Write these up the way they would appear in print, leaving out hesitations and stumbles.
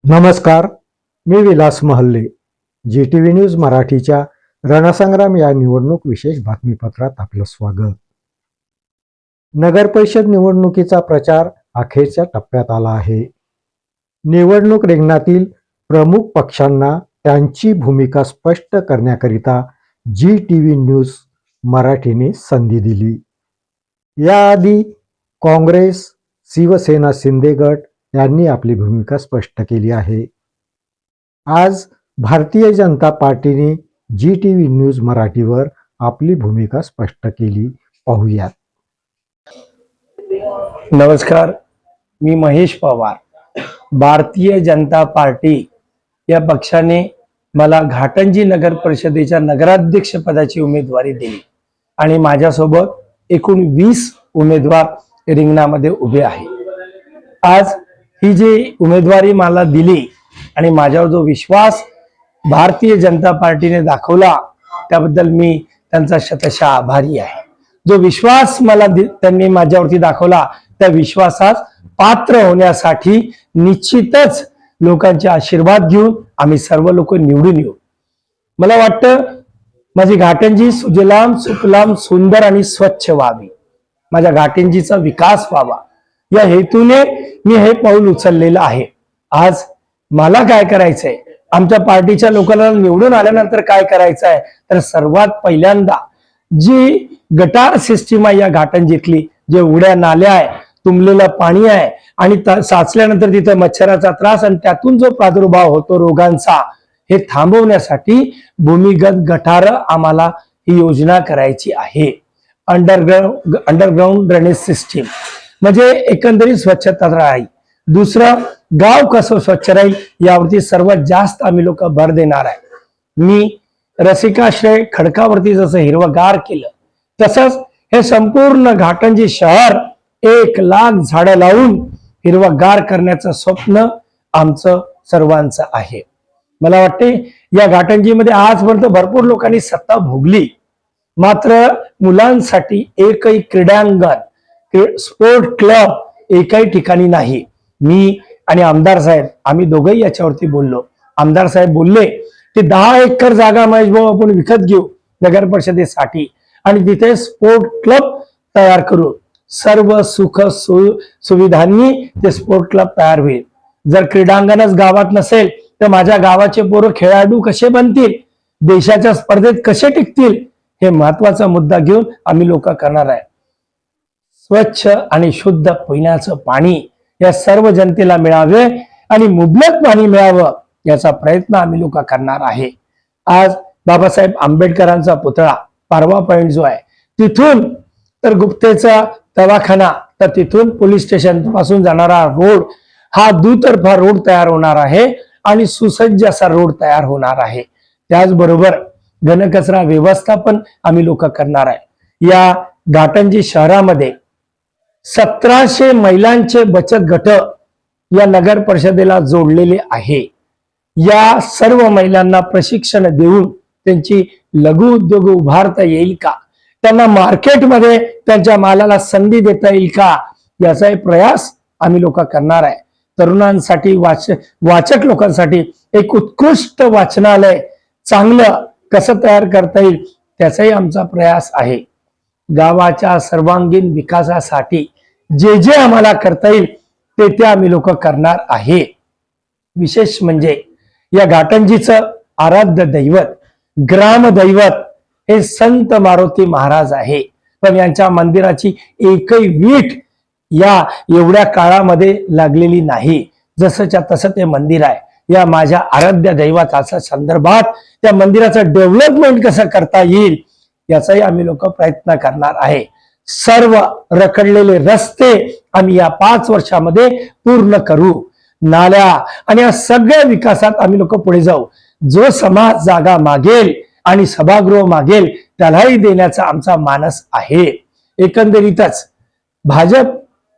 नमस्कार, मी विलास महल्ले. GTV news मराठीच्या रणसंग्राम या निवडणूक विशेष बातमीपत्रात आपलं स्वागत. नगरपरिषद निवडणुकीचा प्रचार अखेरच्या टप्प्यात आला आहे. निवडणूक रिंगणातील प्रमुख पक्षांना त्यांची भूमिका स्पष्ट करण्याकरिता GTV न्यूज मराठीने संधी दिली. याआधी काँग्रेस, शिवसेना, शिंदे गट यांनी आपली भूमिका स्पष्ट केली आहे. आज भारतीय जनता पार्टीने GTV न्यूज मराठीवर आपली भूमिका स्पष्ट केली. पाहूयात. नमस्कार, मी महेश पवार. भारतीय जनता पार्टी या पक्षाने मला घाटंजी नगर परिषदेच्या नगराध्यक्ष पदाची उमेदवारी दिली आणि माझ्यासोबत एकूण 20 उमेदवार रिंगणामध्ये उभे आहे. आज ही जी उमेदवारी मला दिली आणि माझ्यावर जो विश्वास भारतीय जनता पार्टीने दाखवला त्याबद्दल मी त्यांचा शतशः आभारी आहे. जो विश्वास मला त्यांनी माझ्यावरती दाखवला त्या विश्वासास पात्र होण्यासाठी निश्चितच लोकांचे आशीर्वाद घेऊन आम्ही सर्व लोक निवडून येऊ. मला वाटतं माझी घाटंजी सुजलाम सुफलाम सुंदर आणि स्वच्छ व्हावी, माझ्या घाटंजीचा विकास व्हावा या हेतूने मी हे पाऊल उचललेलं आहे. आज मला काय करायचंय, आमच्या पार्टीच्या लोकांना निवडून आल्यानंतर काय करायचंय, तर सर्वात पहिल्यांदा जी गटार सिस्टीम आहे या घाटंजीतली, जे उड्या नाल्या आहे, तुंबलेलं पाणी आहे आणि साचल्यानंतर तिथे मच्छराचा त्रास आणि त्यातून जो प्रादुर्भाव होतो रोगांचा, हे थांबवण्यासाठी भूमिगत गटार आम्हाला ही योजना करायची आहे. अंडरग्राउंड ड्रेनेज सिस्टीम म्हणजे एकंदरीत स्वच्छता राहील. दुसरं, गाव कसं स्वच्छ राहील यावरती सर्वात जास्त आम्ही लोक भर देणार आहे. मी रसिकाश्रय खडकावरती जसं हिरवगार केलं तसंच हे संपूर्ण घाटंजी शहर 1 लाख झाडं लावून हिरवगार करण्याचं स्वप्न आमचं सर्वांचं आहे. मला वाटते या घाटंजीमध्ये आजपर्यंत भरपूर लोकांनी सत्ता भोगली, मात्र मुलांसाठी एकही क्रीडांगण, स्पोर्ट क्लब एकही ठिकाणी नाही. मी आणि आमदार साहेब आम्ही दोघंही याच्यावरती बोललो. आमदार साहेब बोलले की 10 एकर जागा महेश भाऊ आपण विकत घेऊ नगर परिषदेसाठी आणि तिथे स्पोर्ट क्लब तयार करू. सर्व सुख सुविधांनी ते स्पोर्ट क्लब तयार होईल. जर क्रीडांगणच गावात नसेल तर माझ्या गावाचे पोरं खेळाडू कसे बनतील, देशाच्या स्पर्धेत कसे टिकतील, हे महत्वाचा मुद्दा घेऊन आम्ही लोक करणार आहे. स्वच्छ आणि शुद्ध पिण्याचं पाणी या सर्व जनतेला मिळावे आणि मुबलक पाणी मिळावं याचा प्रयत्न आम्ही लोक करणार आहे. आज बाबासाहेब आंबेडकरांचा पुतळा पारवा पॉइंट जो आहे तिथून तर गुप्तेचा दवाखाना, तर तिथून पोलीस स्टेशन पासून जाणारा रोड हा दुतर्फा रोड तयार होणार आहे आणि सुसज्ज असा रोड तयार होणार आहे. त्याचबरोबर घनकचरा व्यवस्थापन आम्ही लोक करणार आहे. या घाटंजी शहरामध्ये 1700 महिलांचे बचत गट या नगर परिषदेला जोडलेले आहे. या सर्व महिलांना प्रशिक्षण देऊन त्यांची लघु उद्योग उभारता येईल का, त्यांना मार्केटमध्ये त्यांच्या मालाला संधी देता येईल का, याचा प्रयास आम्ही लोक करणार आहे. तरुणांसाठी वाचक लोकांसाठी एक उत्कृष्ट वाचनालय चांगलं कसं तयार करता येईल त्याचाही आमचा प्रयास आहे. गावाच्या सर्वांगीण विकासासाठी जे जे आम्हाला करता येईल ते आम्ही लोक करणार आहे. विशेष म्हणजे या घाटंजीचं आराध्य दैवत, ग्रामदैवत हे संत मारुती महाराज आहे, पण यांच्या मंदिराची एकही वीट या एवढ्या काळामध्ये लागलेली नाही. जसंच्या तसं ते मंदिर आहे. या माझ्या आराध्य दैवताच्या संदर्भात त्या मंदिराचं डेव्हलपमेंट कसं करता येईल याचाही आम्ही लोक प्रयत्न करणार आहे. सर्व रखडलेले रस्ते आम्ही या 5 वर्षामध्ये पूर्ण करू. नाल्या आणि या सगळ्या विकासात आम्ही लोक पुढे जाऊ. जो समाज जागा मागेल आणि सभागृह मागेल त्यालाही देण्याचा आमचा मानस आहे. एकंदरीतच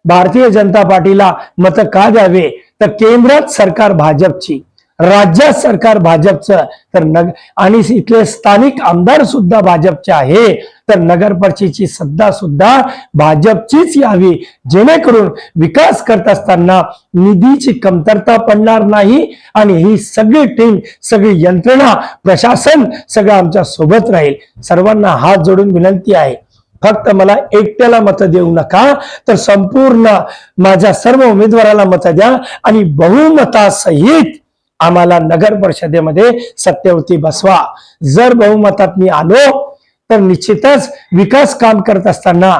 भारतीय जनता पार्टीला मत का द्यावे, तर केंद्रात सरकार भाजपची राज्यात सरकार भाजपचं तर आणि इथले स्थानिक आमदार सुद्धा भाजपचे आहे, तर नगर परिषदेची सत्ता सुद्धा भाजपचीच यावी, जेणेकरून विकास करत असताना निधीची कमतरता पडणार नाही आणि ही सगळी टीम, सगळी यंत्रणा, प्रशासन सगळं आमच्या सोबत राहील. सर्वांना हात जोडून विनंती आहे, फक्त मला एकट्याला मतं देऊ नका, तर संपूर्ण माझ्या सर्व उमेदवाराला मतं द्या आणि बहुमतासहित आम्हाला नगर परिषदेमध्ये सत्तेवरती बसवा. जर बहुमतात मी आलो तर निश्चितच विकास काम करत असताना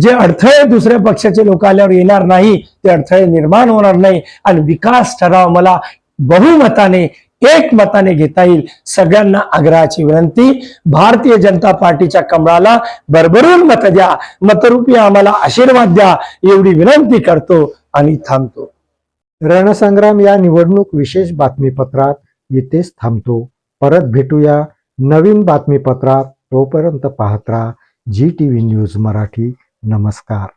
जे अडथळे दुसऱ्या पक्षाचे लोक आल्यावर येणार नाही, ते अडथळे निर्माण होणार नाही आणि विकास ठराव मला बहुमताने, एक मताने घेता येईल. सगळ्यांना आग्रहाची विनंती, भारतीय जनता पार्टीच्या कमळाला भरभरून मत द्या, मतरूपी आम्हाला आशीर्वाद द्या, एवढी विनंती करतो आणि थांबतो. रणसंग्राम या निवडणूक विशेष बातमीपत्रात इथेच थांबतो. परत भेटूया नवीन बातमीपत्रात. तोपर्यंत पाहत राहा GTV न्यूज मराठी. नमस्कार.